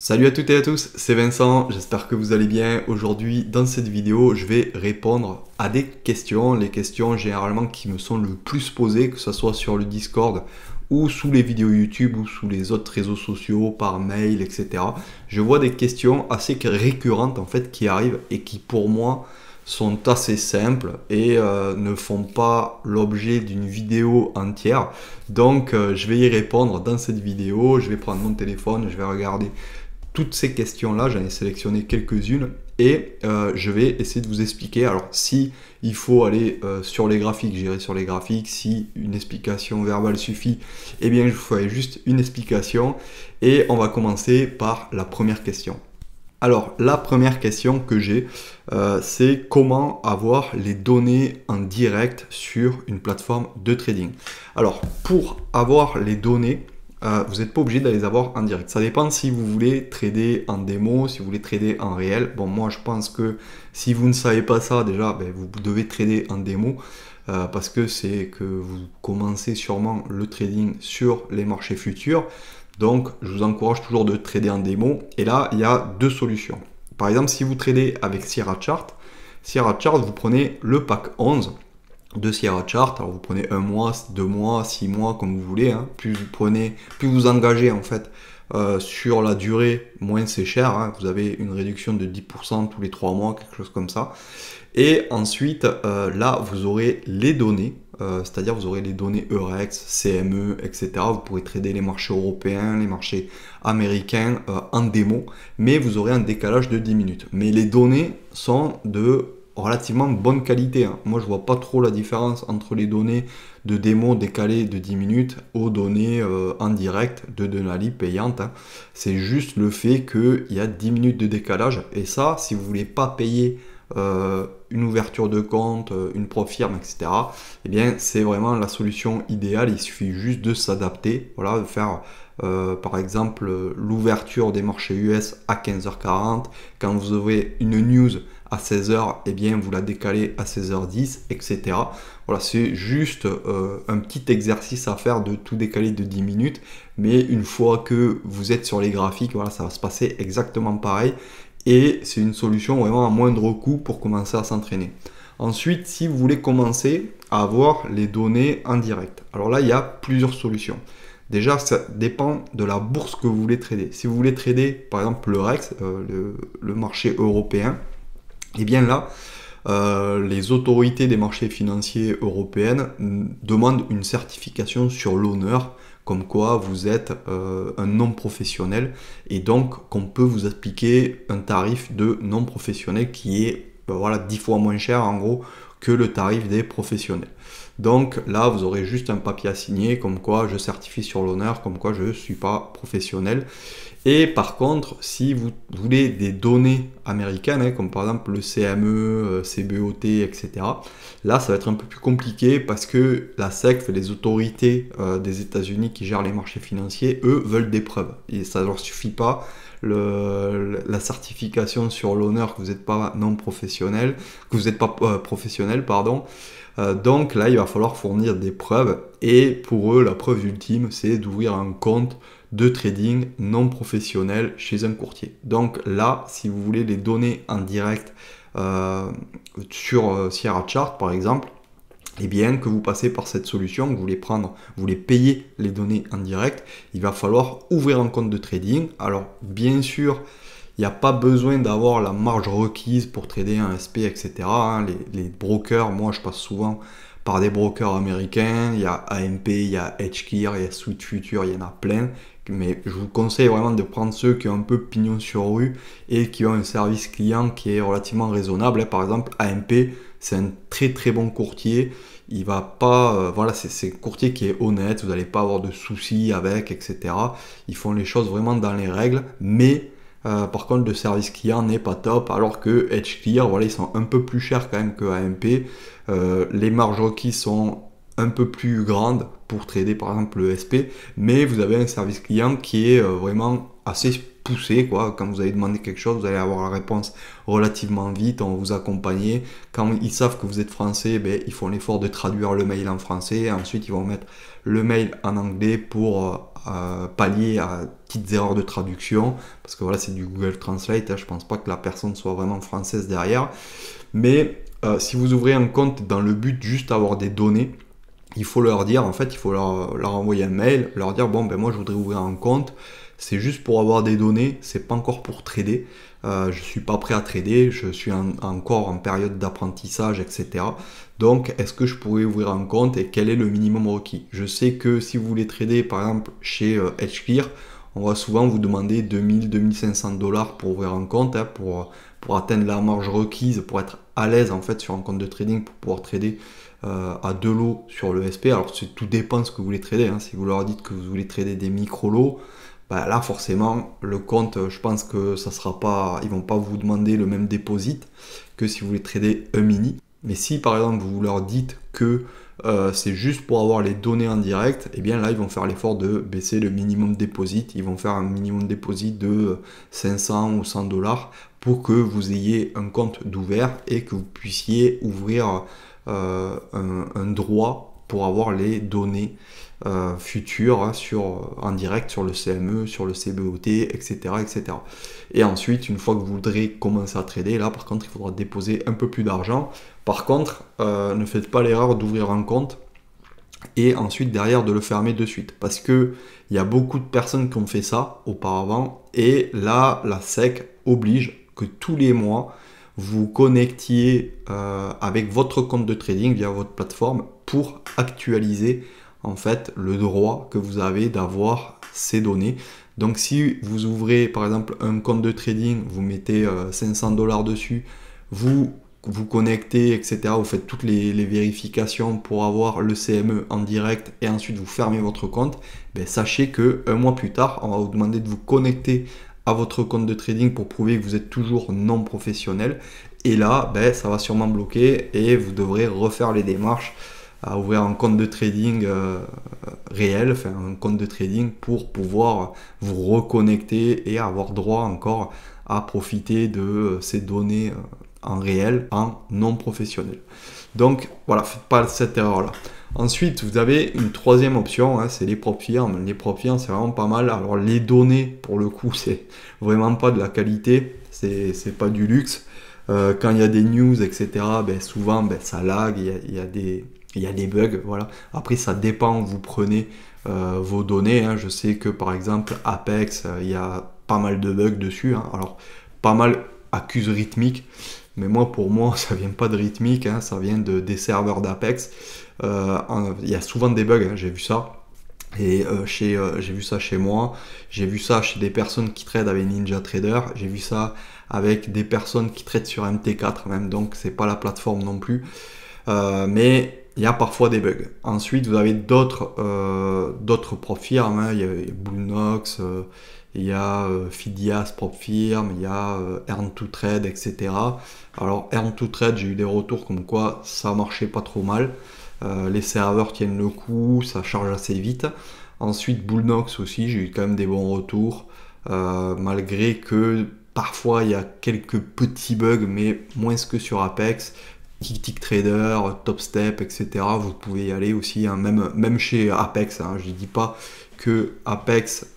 Salut à toutes et à tous, c'est Vincent, j'espère que vous allez bien. Aujourd'hui, dans cette vidéo, je vais répondre à des questions, les questions généralement qui me sont le plus posées, que ce soit sur le Discord ou sous les vidéos YouTube ou sous les autres réseaux sociaux, par mail, etc. Je vois des questions assez récurrentes en fait qui arrivent et qui pour moi sont assez simples et ne font pas l'objet d'une vidéo entière. Donc je vais y répondre dans cette vidéo, je vais prendre mon téléphone, je vais regarder toutes ces questions-là, j'en ai sélectionné quelques-unes et je vais essayer de vous expliquer. Alors, si il faut aller sur les graphiques, j'irai sur les graphiques. Si une explication verbale suffit, eh bien, je vous ferai juste une explication. Et on va commencer par la première question. Alors, la première question que j'ai, c'est comment avoir les données en direct sur une plateforme de trading. Alors, pour avoir les données, vous n'êtes pas obligé d'aller les avoir en direct. Ça dépend si vous voulez trader en démo, si vous voulez trader en réel. Bon, moi je pense que si vous ne savez pas ça, déjà, vous devez trader en démo parce que c'est que vous commencez sûrement le trading sur les marchés futurs. Donc, je vous encourage toujours de trader en démo. Et là, il y a deux solutions. Par exemple, si vous tradez avec Sierra Chart, vous prenez le pack 11 de Sierra Chart. Alors vous prenez 1 mois, 2 mois, 6 mois, comme vous voulez. Hein. Plus vous engagez en fait sur la durée, moins c'est cher. Hein. Vous avez une réduction de 10% tous les 3 mois, quelque chose comme ça. Et ensuite, là, vous aurez les données. C'est-à-dire vous aurez les données Eurex, CME, etc. Vous pourrez trader les marchés européens, les marchés américains en démo, mais vous aurez un décalage de 10 minutes. Mais les données sont de relativement bonne qualité. Hein. Moi, je vois pas trop la différence entre les données de démo décalées de 10 minutes aux données en direct de Denali payante. Hein. C'est juste le fait qu'il y a 10 minutes de décalage. Et ça, si vous voulez pas payer une ouverture de compte, une profirme, etc., eh bien, c'est vraiment la solution idéale. Il suffit juste de s'adapter, voilà, de faire par exemple l'ouverture des marchés US à 15h40. Quand vous aurez une news à 16h, eh bien, vous la décalez à 16h10, etc. Voilà, c'est juste un petit exercice à faire de tout décaler de 10 minutes. Mais une fois que vous êtes sur les graphiques, voilà, ça va se passer exactement pareil. Et c'est une solution vraiment à moindre coût pour commencer à s'entraîner. Ensuite, si vous voulez commencer à avoir les données en direct, alors là, il y a plusieurs solutions. Déjà, ça dépend de la bourse que vous voulez trader. Si vous voulez trader, par exemple, le REX, le marché européen, et bien là, les autorités des marchés financiers européennes demandent une certification sur l'honneur, comme quoi vous êtes un non professionnel, et donc qu'on peut vous appliquer un tarif de non professionnel qui est voilà, 10 fois moins cher en gros que le tarif des professionnels. Donc là, vous aurez juste un papier à signer, comme quoi je certifie sur l'honneur, comme quoi je ne suis pas professionnel. Et par contre, si vous voulez des données américaines, hein, comme par exemple le CME, CBOT, etc., là, ça va être un peu plus compliqué parce que la SEC, les autorités des États-Unis qui gèrent les marchés financiers, eux, veulent des preuves. Et ça ne leur suffit pas. La certification sur l'honneur que vous n'êtes pas non professionnel, que vous n'êtes pas professionnel, pardon. Donc là, il va falloir fournir des preuves. Et pour eux, la preuve ultime, c'est d'ouvrir un compte de trading non professionnel chez un courtier. Donc là, si vous voulez les données en direct sur Sierra Chart par exemple, et bien que vous passez par cette solution, que vous voulez payer les données en direct, il va falloir ouvrir un compte de trading. Alors bien sûr, il n'y a pas besoin d'avoir la marge requise pour trader un SP, etc. Hein. Les brokers, moi je passe souvent par des brokers américains, il y a AMP, il y a Edgeclear, il y a Sweet Future, il y en a plein. Mais je vous conseille vraiment de prendre ceux qui ont un peu pignon sur rue et qui ont un service client qui est relativement raisonnable. Par exemple, AMP, c'est un très très bon courtier. Il va pas, voilà, c'est un courtier qui est honnête, vous n'allez pas avoir de soucis avec, etc. Ils font les choses vraiment dans les règles, mais par contre, le service client n'est pas top, alors que Edgeclear, voilà, ils sont un peu plus chers quand même que AMP. Les marges requises sont un peu plus grandes pour trader par exemple le SP, mais vous avez un service client qui est vraiment assez poussé, quoi. Quand vous allez demander quelque chose, vous allez avoir la réponse relativement vite, on va vous accompagner. Quand ils savent que vous êtes français, ben, ils font l'effort de traduire le mail en français. Ensuite, ils vont mettre le mail en anglais pour pallier à petites erreurs de traduction. Parce que voilà, c'est du Google Translate. Je pense pas que la personne soit vraiment française derrière. Mais si vous ouvrez un compte dans le but juste d'avoir des données, il faut leur dire, en fait, il faut leur envoyer un mail, leur dire, bon, ben moi je voudrais ouvrir un compte, c'est juste pour avoir des données, c'est pas encore pour trader, je suis pas prêt à trader, je suis encore en période d'apprentissage, etc. Donc, est-ce que je pourrais ouvrir un compte et quel est le minimum requis? Je sais que si vous voulez trader, par exemple, chez Edgeclear, on va souvent vous demander 2000-2500 $ pour ouvrir un compte, hein, pour atteindre la marge requise, pour être à l'aise en fait sur un compte de trading, pour pouvoir trader à 2 lots sur le SP. Alors tout dépend de ce que vous voulez trader, hein. Si vous leur dites que vous voulez trader des micro-lots, bah, là forcément le compte, je pense que ça sera pas, ils vont pas vous demander le même deposit que si vous voulez trader un mini. Mais si par exemple vous leur dites que c'est juste pour avoir les données en direct, et bien là ils vont faire l'effort de baisser le minimum deposit, ils vont faire un minimum deposit de 500 ou 100 $ pour que vous ayez un compte d'ouvert et que vous puissiez ouvrir un droit pour avoir les données futures, hein, en direct sur le CME, sur le CBOT, etc., etc. Et ensuite, une fois que vous voudrez commencer à trader, là par contre il faudra déposer un peu plus d'argent. Par contre, ne faites pas l'erreur d'ouvrir un compte et ensuite derrière de le fermer de suite, parce que il y a beaucoup de personnes qui ont fait ça auparavant, et là la SEC oblige que tous les mois vous connectiez avec votre compte de trading via votre plateforme pour actualiser en fait le droit que vous avez d'avoir ces données. Donc si vous ouvrez par exemple un compte de trading, vous mettez 500 $ dessus, vous connectez, etc. Vous faites toutes les vérifications pour avoir le CME en direct et ensuite vous fermez votre compte, ben, sachez que un mois plus tard, on va vous demander de vous connecter à votre compte de trading pour prouver que vous êtes toujours non professionnel. Et là, ben, ça va sûrement bloquer et vous devrez refaire les démarches à ouvrir un compte de trading réel, enfin un compte de trading pour pouvoir vous reconnecter et avoir droit encore à profiter de ces données en réel, en non professionnel. Donc voilà, faites pas cette erreur là. Ensuite, vous avez une troisième option, hein, c'est les prop firms. Les prop firms, c'est vraiment pas mal. Alors les données, pour le coup, c'est vraiment pas de la qualité, c'est pas du luxe. Quand il y a des news, etc., ben, souvent ben, ça lag, il y a des bugs, voilà. Après, ça dépend où vous prenez vos données, hein. Je sais que par exemple, Apex, il y a pas mal de bugs dessus, hein. Alors, pas mal accuse Rithmic, mais pour moi, ça vient pas de Rithmic, hein, ça vient des serveurs d'Apex. Il y a souvent des bugs, hein, j'ai vu ça. Et j'ai vu ça chez moi, j'ai vu ça chez des personnes qui tradent avec NinjaTrader, j'ai vu ça avec des personnes qui tradent sur MT4 même, donc c'est pas la plateforme non plus. Mais il y a parfois des bugs. Ensuite, vous avez d'autres prop firms, hein. Il y a Bluenox, il y a Fidias prop firm, il y a Earn2Trade, etc. Alors Earn2Trade, j'ai eu des retours comme quoi ça marchait pas trop mal. Les serveurs tiennent le coup, ça charge assez vite. Ensuite, Bullnox aussi, j'ai eu quand même des bons retours, malgré que parfois il y a quelques petits bugs, mais moins que sur Apex. TickTickTrader, TopStep, etc. Vous pouvez y aller aussi, hein, même chez Apex. Hein, je ne dis pas que Apex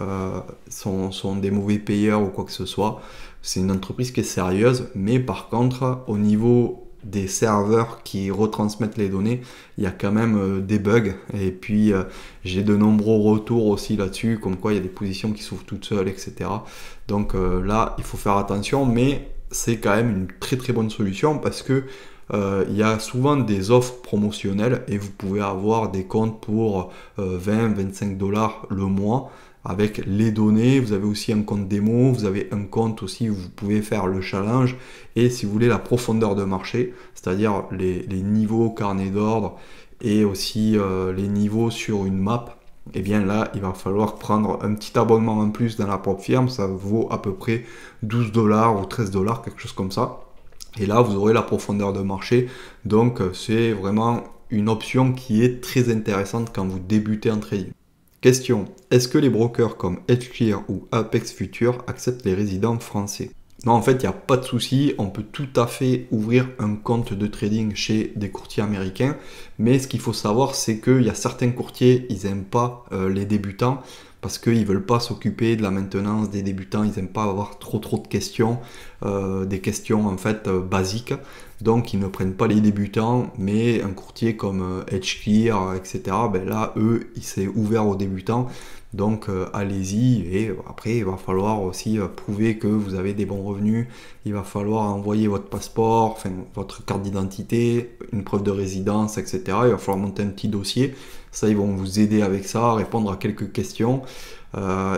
sont des mauvais payeurs ou quoi que ce soit. C'est une entreprise qui est sérieuse, mais par contre, au niveau des serveurs qui retransmettent les données, il y a quand même des bugs. Et puis, j'ai de nombreux retours aussi là-dessus, comme quoi il y a des positions qui s'ouvrent toutes seules, etc. Donc là, il faut faire attention, mais c'est quand même une très très bonne solution parce que il y a souvent des offres promotionnelles et vous pouvez avoir des comptes pour 20-25 $ le mois avec les données. Vous avez aussi un compte démo, vous avez un compte aussi où vous pouvez faire le challenge et si vous voulez la profondeur de marché, c'est-à-dire les niveaux carnet d'ordre et aussi les niveaux sur une map. Et bien là, il va falloir prendre un petit abonnement en plus dans la propre firme, ça vaut à peu près 12 $ ou 13 $, quelque chose comme ça. Et là, vous aurez la profondeur de marché. Donc, c'est vraiment une option qui est très intéressante quand vous débutez en trading. Question, est-ce que les brokers comme Edgeclear ou Apex Future acceptent les résidents français? Non, en fait, il n'y a pas de souci, on peut tout à fait ouvrir un compte de trading chez des courtiers américains, mais ce qu'il faut savoir, c'est qu'il y a certains courtiers, ils n'aiment pas les débutants, parce qu'ils ne veulent pas s'occuper de la maintenance des débutants, ils n'aiment pas avoir trop de questions, des questions en fait basiques, donc ils ne prennent pas les débutants, mais un courtier comme Edgeclear, etc., ben là, eux, il s'est ouvert aux débutants. Donc allez-y, et après il va falloir aussi prouver que vous avez des bons revenus, il va falloir envoyer votre passeport, enfin votre carte d'identité, une preuve de résidence, etc. Il va falloir monter un petit dossier, ça ils vont vous aider avec ça, répondre à quelques questions.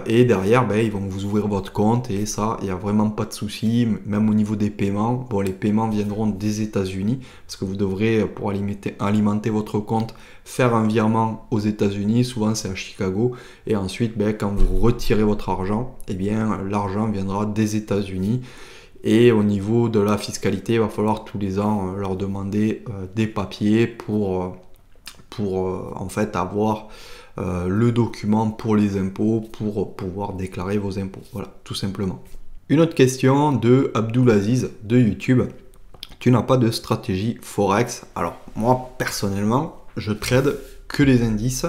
Et derrière, ben, ils vont vous ouvrir votre compte et ça, il n'y a vraiment pas de souci, même au niveau des paiements. Bon, les paiements viendront des États-Unis parce que vous devrez, pour alimenter votre compte, faire un virement aux États-Unis. Souvent, c'est à Chicago. Et ensuite, ben, quand vous retirez votre argent, eh bien, l'argent viendra des États-Unis. Et au niveau de la fiscalité, il va falloir tous les ans leur demander des papiers pour en fait avoir le document pour les impôts, pour pouvoir déclarer vos impôts. Voilà, tout simplement. Une autre question de Abdulaziz de YouTube. Tu n'as pas de stratégie Forex? Alors, moi, personnellement, je trade que les indices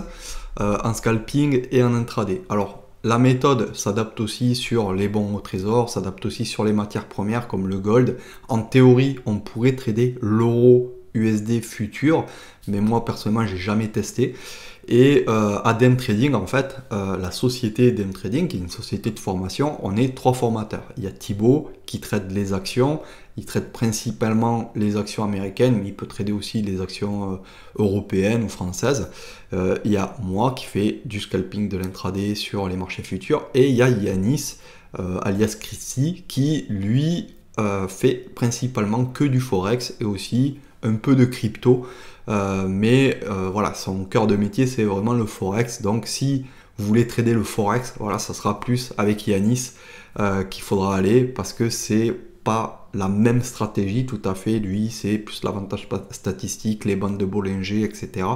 en scalping et en intraday. Alors, la méthode s'adapte aussi sur les bons au trésor, s'adapte aussi sur les matières premières comme le gold. En théorie, on pourrait trader l'euro USD futur, mais moi personnellement j'ai jamais testé. Et à DM Trading, en fait, la société DM Trading, qui est une société de formation, on est 3 formateurs. Il y a Thibaut qui traite les actions, il traite principalement les actions américaines, mais il peut trader aussi les actions européennes ou françaises. Il y a moi qui fais du scalping de l'intraday sur les marchés futurs, et il y a Yanis, alias Christy, qui lui fait principalement que du forex et aussi un peu de crypto. Mais voilà, son cœur de métier c'est vraiment le forex. Donc si vous voulez trader le forex, voilà, ça sera plus avec Yanis qu'il faudra aller, parce que c'est pas la même stratégie tout à fait. Lui c'est plus l'avantage statistique, les bandes de Bollinger, etc.,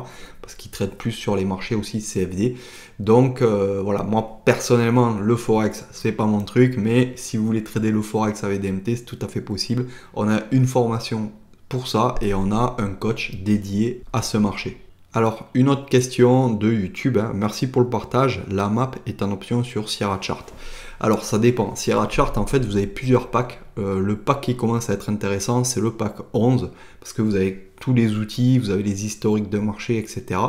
parce qu'il traite plus sur les marchés aussi CFD. Donc voilà, moi personnellement le forex c'est pas mon truc, mais si vous voulez trader le forex avec DMT, c'est tout à fait possible. On a une formation pour ça et on a un coach dédié à ce marché. Alors une autre question de YouTube, hein. Merci pour le partage, la map est en option sur Sierra Chart. Alors ça dépend, Sierra Chart en fait vous avez plusieurs packs, le pack qui commence à être intéressant c'est le pack 11, parce que vous avez tous les outils, vous avez les historiques de marché, etc.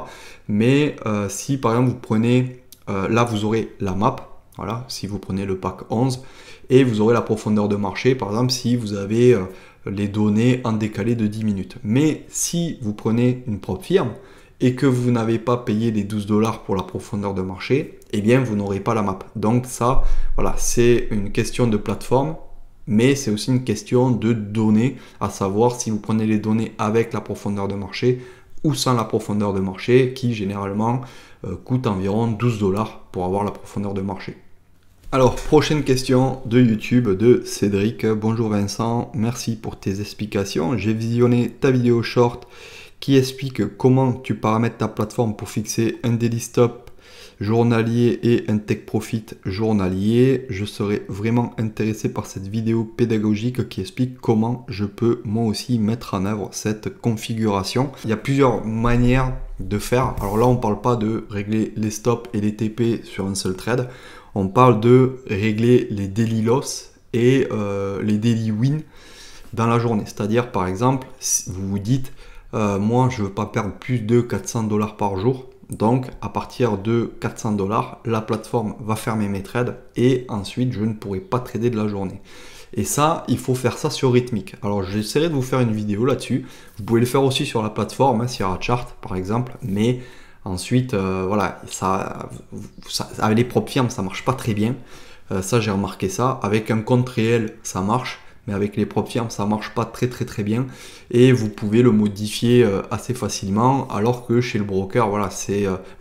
Mais si par exemple vous prenez, là vous aurez la map, voilà, si vous prenez le pack 11, et vous aurez la profondeur de marché, par exemple si vous avez les données en décalé de 10 minutes. Mais si vous prenez une propre firme et que vous n'avez pas payé les 12 $ pour la profondeur de marché, eh bien vous n'aurez pas la map. Donc ça, voilà, c'est une question de plateforme, mais c'est aussi une question de données, à savoir si vous prenez les données avec la profondeur de marché ou sans la profondeur de marché, qui généralement coûte environ 12 $ pour avoir la profondeur de marché. Alors, prochaine question de YouTube de Cédric. Bonjour Vincent, merci pour tes explications. J'ai visionné ta vidéo short qui explique comment tu paramètres ta plateforme pour fixer un daily stop journalier et un take profit journalier. Je serais vraiment intéressé par cette vidéo pédagogique qui explique comment je peux moi aussi mettre en œuvre cette configuration. Il y a plusieurs manières de faire. Alors là, on ne parle pas de régler les stops et les TP sur un seul trade. On parle de régler les daily loss et les daily win dans la journée. C'est-à-dire, par exemple, si vous vous dites, moi, je ne veux pas perdre plus de 400 $ par jour. Donc, à partir de 400 $, la plateforme va fermer mes trades et ensuite, je ne pourrai pas trader de la journée. Et ça, il faut faire ça sur Rithmic. Alors, j'essaierai de vous faire une vidéo là-dessus. Vous pouvez le faire aussi sur la plateforme, hein, Sierra Chart, par exemple, mais ensuite, voilà, avec les propres firmes, ça marche pas très bien. Ça, j'ai remarqué ça. Avec un compte réel, ça marche, mais avec les propres firmes, ça marche pas très bien. Et vous pouvez le modifier assez facilement, alors que chez le broker, voilà,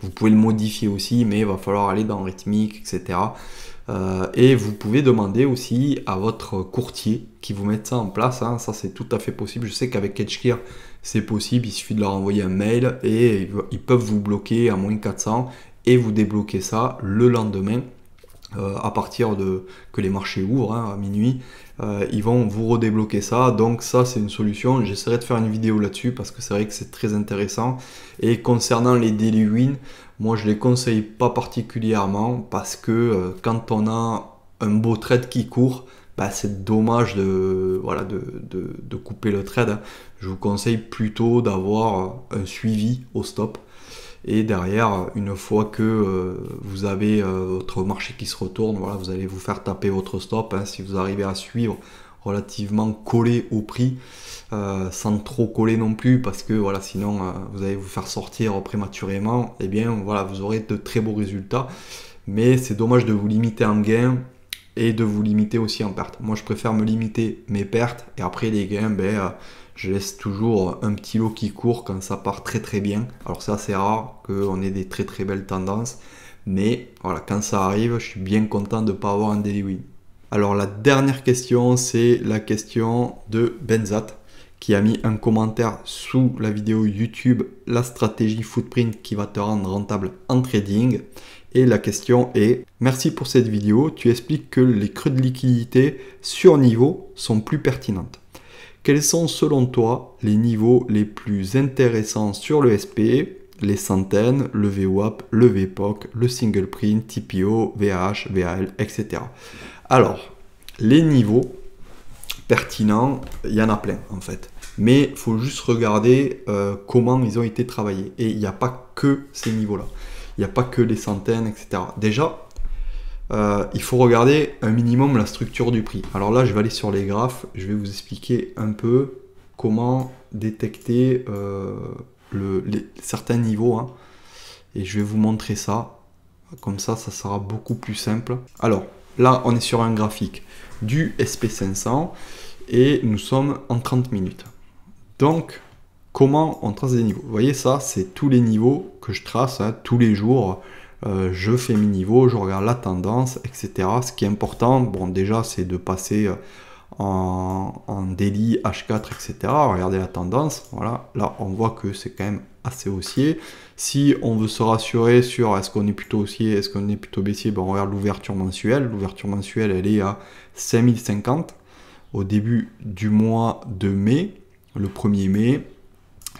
vous pouvez le modifier aussi, mais il va falloir aller dans Rithmic, etc. Et vous pouvez demander aussi à votre courtier qui vous mette ça en place, hein. Ça c'est tout à fait possible. Je sais qu'avec Edgeclear c'est possible, il suffit de leur envoyer un mail et ils peuvent vous bloquer à -400 et vous débloquez ça le lendemain. À partir de que les marchés ouvrent à minuit, ils vont vous redébloquer ça. Donc ça, c'est une solution. J'essaierai de faire une vidéo là-dessus parce que c'est vrai que c'est très intéressant. Et concernant les daily win, moi je les conseille pas particulièrement parce que quand on a un beau trade qui court, bah, c'est dommage de couper le trade. Je vous conseille plutôt d'avoir un suivi au stop. Et derrière, une fois que vous avez votre marché qui se retourne, voilà, vous allez vous faire taper votre stop. Si vous arrivez à suivre relativement collé au prix, sans trop coller non plus, parce que voilà, sinon vous allez vous faire sortir prématurément, et bien voilà, vous aurez de très beaux résultats. Mais c'est dommage de vous limiter en gain et de vous limiter aussi en perte. Moi, je préfère me limiter mes pertes et après les gains, je laisse toujours un petit lot qui court quand ça part très très bien. Alors c'est assez rare qu'on ait des très très belles tendances, mais voilà, quand ça arrive, je suis bien content de ne pas avoir un daily win. Alors la dernière question, c'est la question de Benzat, qui a mis un commentaire sous la vidéo YouTube, la stratégie footprint qui va te rendre rentable en trading. Et la question est: merci pour cette vidéo, tu expliques que les creux de liquidité sur niveau sont plus pertinentes. Quels sont selon toi les niveaux les plus intéressants sur le SP, les centaines, le VWAP, le VPOC, le single print, TPO, VAH, VAL, etc. Alors, les niveaux pertinents, il y en a plein en fait. Mais il faut juste regarder comment ils ont été travaillés. Et il n'y a pas que ces niveaux-là. Il n'y a pas que les centaines, etc. Déjà, il faut regarder un minimum la structure du prix. Alors là, je vais aller sur les graphes. Je vais vous expliquer un peu comment détecter certains niveaux. Et je vais vous montrer ça. Comme ça sera beaucoup plus simple. Alors, là, on est sur un graphique du SP500 et nous sommes en 30 minutes. Donc, comment on trace des niveaux? Vous voyez, ça, c'est tous les niveaux que je trace tous les jours. Je fais mes niveaux, je regarde la tendance, etc. Ce qui est important, bon, déjà, c'est de passer en daily, H4, etc. Regardez la tendance. Voilà, là, on voit que c'est quand même assez haussier. Si on veut se rassurer sur est-ce qu'on est plutôt haussier, est-ce qu'on est plutôt baissier, ben, on regarde l'ouverture mensuelle. L'ouverture mensuelle, elle est à 5050 au début du mois de mai, le 1er mai.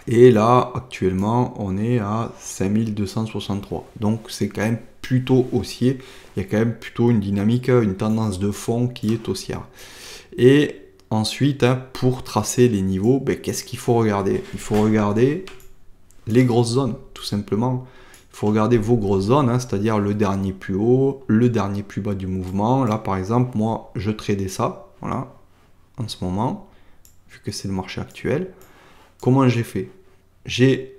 Et là, actuellement, on est à 5263. Donc, c'est quand même plutôt haussier. Il y a quand même plutôt une dynamique, une tendance de fond qui est haussière. Et ensuite, pour tracer les niveaux, qu'est-ce qu'il faut regarder? Il faut regarder les grosses zones, tout simplement. Il faut regarder vos grosses zones, c'est-à-dire le dernier plus haut, le dernier plus bas du mouvement. Là, par exemple, moi, je tradais ça, voilà, en ce moment, vu que c'est le marché actuel. Comment j'ai fait? J'ai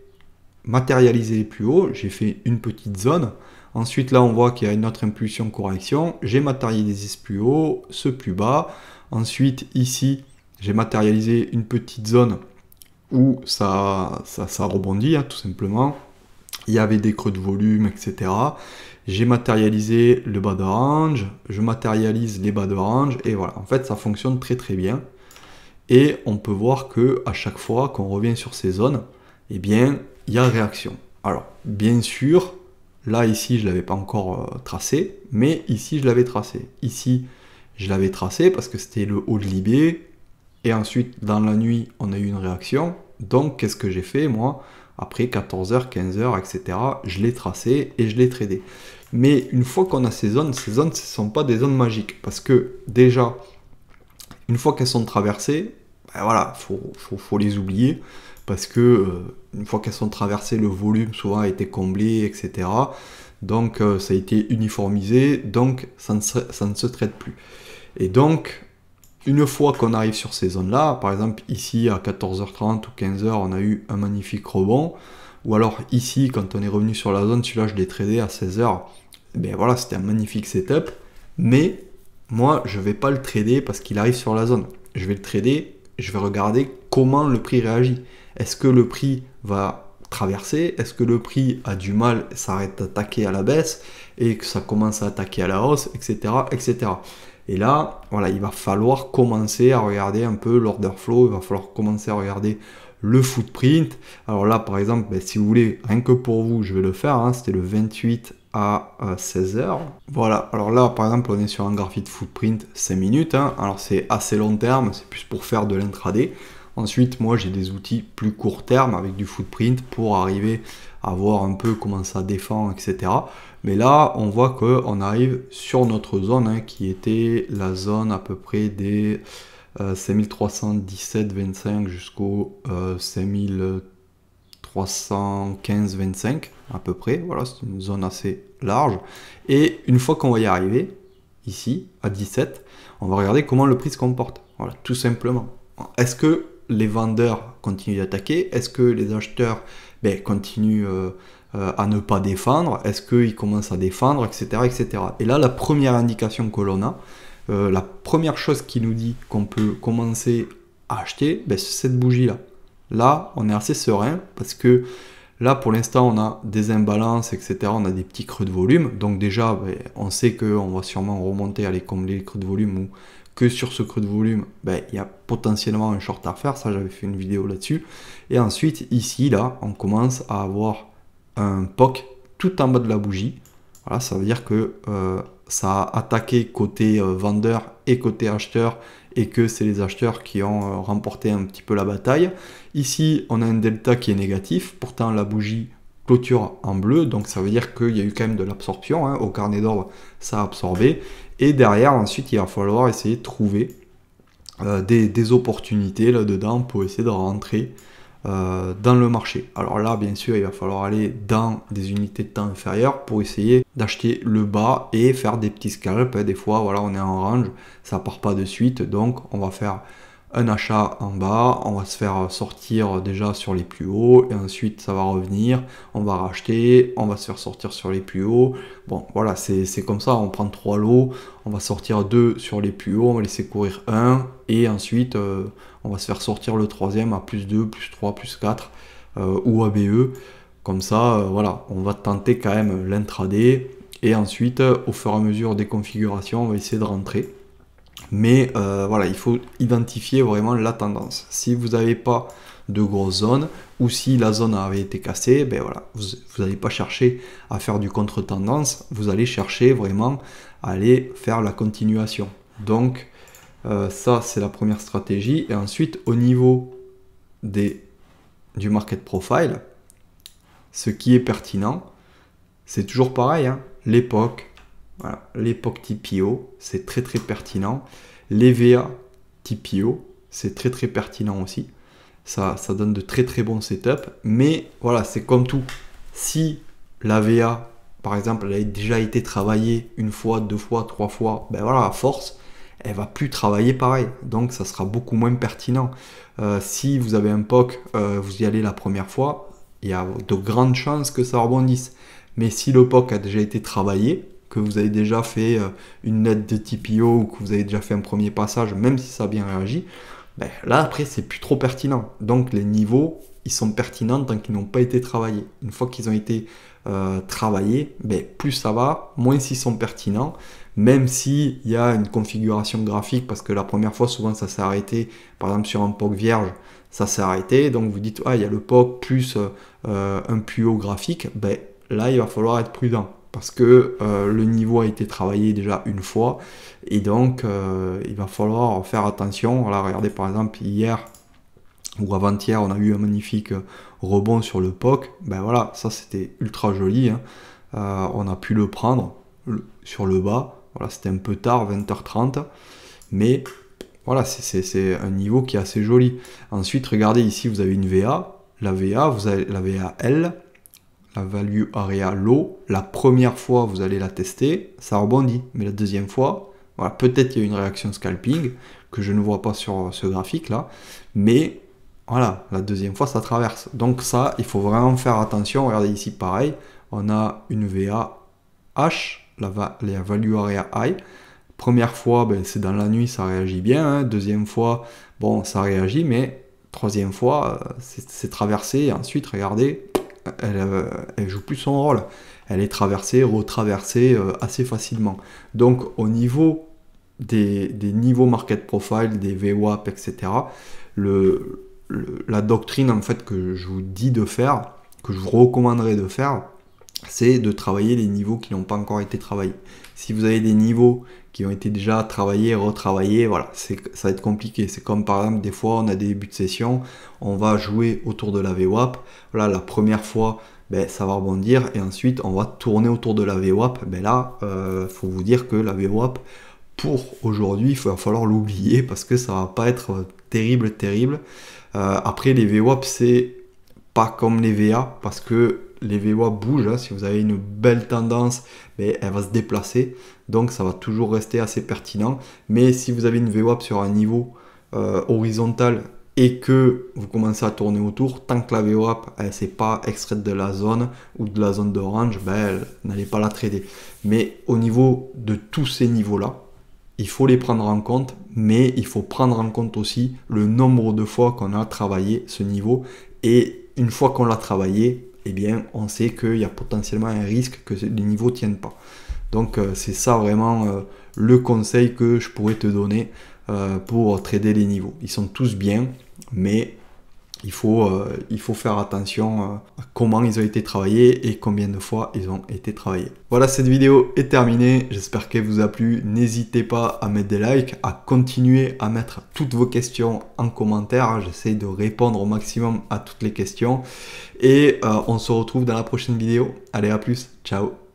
matérialisé les plus hauts, j'ai fait une petite zone. Ensuite, là, on voit qu'il y a une autre impulsion correction. J'ai matérialisé ce plus haut, ce plus bas. Ensuite, ici, j'ai matérialisé une petite zone où ça rebondit, tout simplement. Il y avait des creux de volume, etc. J'ai matérialisé le bas de range, je matérialise les bas de range, et voilà. En fait, ça fonctionne très très bien. Et on peut voir que à chaque fois qu'on revient sur ces zones, eh bien, il y a réaction. Alors, bien sûr, là, ici, je ne l'avais pas encore tracé, mais ici, je l'avais tracé. Ici, je l'avais tracé parce que c'était le haut de l'IB, et ensuite, dans la nuit, on a eu une réaction. Donc, qu'est-ce que j'ai fait, moi? Après 14h, 15h, etc., je l'ai tracé et je l'ai tradé. Mais une fois qu'on a ces zones, ce ne sont pas des zones magiques. Parce que, déjà, une fois qu'elles sont traversées, voilà, faut les oublier. Parce que une fois qu'elles sont traversées, le volume souvent a été comblé, etc. Donc ça a été uniformisé, donc ça ne se traite plus. Et donc, une fois qu'on arrive sur ces zones-là, par exemple ici à 14h30 ou 15h, on a eu un magnifique rebond. Ou alors ici, quand on est revenu sur la zone, celui-là je l'ai tradé à 16h. Ben voilà, c'était un magnifique setup. Mais moi, je ne vais pas le trader parce qu'il arrive sur la zone. Je vais le trader, je vais regarder comment le prix réagit. Est-ce que le prix va traverser? Est-ce que le prix a du mal, s'arrête d'attaquer à la baisse et que ça commence à attaquer à la hausse, etc., etc. Et là, voilà, il va falloir commencer à regarder un peu l'order flow, il va falloir commencer à regarder le footprint. Alors là, par exemple, si vous voulez, rien que pour vous, je vais le faire, c'était le 28 à 16h. Voilà, alors là par exemple on est sur un graphique footprint 5 minutes, hein. Alors c'est assez long terme, c'est plus pour faire de l'intraday. Ensuite moi j'ai des outils plus court terme avec du footprint pour arriver à voir un peu comment ça défend, etc. Mais là on voit qu'on arrive sur notre zone, hein, qui était la zone à peu près des 5317,25 jusqu'au 5315,25 à peu près. Voilà, c'est une zone assez large. Et une fois qu'on va y arriver, ici, à 17, on va regarder comment le prix se comporte. Voilà, tout simplement. Est-ce que les vendeurs continuent d'attaquer? Est-ce que les acheteurs continuent à ne pas défendre? Est-ce qu'ils commencent à défendre, etc., etc. Et là, la première indication que l'on a, la première chose qui nous dit qu'on peut commencer à acheter, c'est cette bougie-là. Là, on est assez serein parce que là, pour l'instant, on a des imbalances, etc. On a des petits creux de volume. Donc déjà, on sait qu'on va sûrement remonter, aller combler les creux de volume ou que sur ce creux de volume, il y a potentiellement un short à faire. Ça, j'avais fait une vidéo là-dessus. Et ensuite, ici, là, on commence à avoir un POC tout en bas de la bougie. Voilà, ça veut dire que ça a attaqué côté vendeur et côté acheteur et que c'est les acheteurs qui ont remporté un petit peu la bataille. Ici, on a un delta qui est négatif, pourtant la bougie clôture en bleu, donc ça veut dire qu'il y a eu quand même de l'absorption, hein. Au carnet d'ordre, ça a absorbé. Et derrière, ensuite, il va falloir essayer de trouver des opportunités là-dedans pour essayer de rentrer dans le marché. Alors là, bien sûr, il va falloir aller dans des unités de temps inférieures pour essayer d'acheter le bas et faire des petits scalps. Des fois, voilà, on est en range, ça part pas de suite, donc on va faire un achat en bas, on va se faire sortir déjà sur les plus hauts et ensuite ça va revenir, on va racheter, on va se faire sortir sur les plus hauts. Bon, voilà, c'est comme ça, on prend 3 lots, on va sortir 2 sur les plus hauts, on va laisser courir 1 et ensuite on va se faire sortir le troisième à plus 2, plus 3, plus 4 ou ABE. Comme ça, voilà, on va tenter quand même l'intraday et ensuite au fur et à mesure des configurations, on va essayer de rentrer. Mais voilà, il faut identifier vraiment la tendance. Si vous n'avez pas de grosse zone, ou si la zone avait été cassée, voilà, vous n'allez pas chercher à faire du contre-tendance, vous allez chercher vraiment à aller faire la continuation. Donc ça, c'est la première stratégie. Et ensuite, au niveau du market profile, ce qui est pertinent, c'est toujours pareil, hein, l'époque. Voilà, l'époque TPO, c'est très très pertinent. L'EVA TPO, c'est très très pertinent aussi. Ça donne de très très bons setups. Mais voilà, c'est comme tout. Si la VA, par exemple, elle a déjà été travaillée une fois, 2 fois, 3 fois, voilà, à force, elle va plus travailler pareil. Donc ça sera beaucoup moins pertinent. Si vous avez un POC, vous y allez la première fois, il y a de grandes chances que ça rebondisse. Mais si le POC a déjà été travaillé, que vous avez déjà fait une lettre de TPO ou que vous avez déjà fait un premier passage, même si ça a bien réagi, là après c'est plus trop pertinent. Donc les niveaux, ils sont pertinents tant qu'ils n'ont pas été travaillés. Une fois qu'ils ont été travaillés, plus ça va, moins ils sont pertinents, même s'il y a une configuration graphique, parce que la première fois souvent ça s'est arrêté, par exemple sur un POC vierge, ça s'est arrêté, donc vous dites, il y a le POC plus un plus haut graphique, là il va falloir être prudent. Parce que le niveau a été travaillé déjà une fois et donc il va falloir faire attention. Voilà, regardez par exemple hier ou avant-hier on a eu un magnifique rebond sur le POC, voilà, ça c'était ultra joli, hein. On a pu le prendre sur le bas, voilà, c'était un peu tard, 20h30, mais voilà, c'est un niveau qui est assez joli. Ensuite regardez ici, vous avez une VA, la VA, vous avez la VA L, la value area low, la première fois vous allez la tester, ça rebondit, mais la deuxième fois, voilà, peut-être qu'il y a une réaction scalping que je ne vois pas sur ce graphique là, mais voilà, la deuxième fois ça traverse. Donc ça, il faut vraiment faire attention. Regardez ici pareil, on a une VA H, la value area high. Première fois, c'est dans la nuit, ça réagit bien, hein. Deuxième fois, bon, ça réagit, mais troisième fois, c'est traversé, et ensuite, regardez, elle joue plus son rôle. Elle est traversée, retraversée assez facilement. Donc au niveau des niveaux market profile, des VWAP, etc., la doctrine en fait que je vous dis de faire, que je vous recommanderais de faire, c'est de travailler les niveaux qui n'ont pas encore été travaillés. Si vous avez des niveaux qui ont été déjà travaillés, retravaillés, voilà, ça va être compliqué. C'est comme par exemple, des fois, on a des débuts de session, on va jouer autour de la VWAP. Voilà, la première fois, ben, ça va rebondir et ensuite, on va tourner autour de la VWAP. Ben là, faut vous dire que la VWAP, pour aujourd'hui, il va falloir l'oublier parce que ça va pas être terrible. Après, les VWAP, c'est pas comme les VA parce que les VWAP bougent. Hein. Si vous avez une belle tendance, ben, elle va se déplacer. Donc ça va toujours rester assez pertinent. Mais si vous avez une VWAP sur un niveau horizontal et que vous commencez à tourner autour, tant que la VWAP elle s'est pas extraite de la zone ou de la zone d'orange, ben, n'allez pas la trader. Mais au niveau de tous ces niveaux-là, il faut les prendre en compte, mais il faut prendre en compte aussi le nombre de fois qu'on a travaillé ce niveau. Et une fois qu'on l'a travaillé, eh bien, on sait qu'il y a potentiellement un risque que les niveaux ne tiennent pas. Donc c'est ça vraiment le conseil que je pourrais te donner pour trader les niveaux. Ils sont tous bien, mais il faut faire attention à comment ils ont été travaillés et combien de fois ils ont été travaillés. Voilà, cette vidéo est terminée. J'espère qu'elle vous a plu. N'hésitez pas à mettre des likes, à continuer à mettre toutes vos questions en commentaire. J'essaie de répondre au maximum à toutes les questions. Et on se retrouve dans la prochaine vidéo. Allez, à plus. Ciao.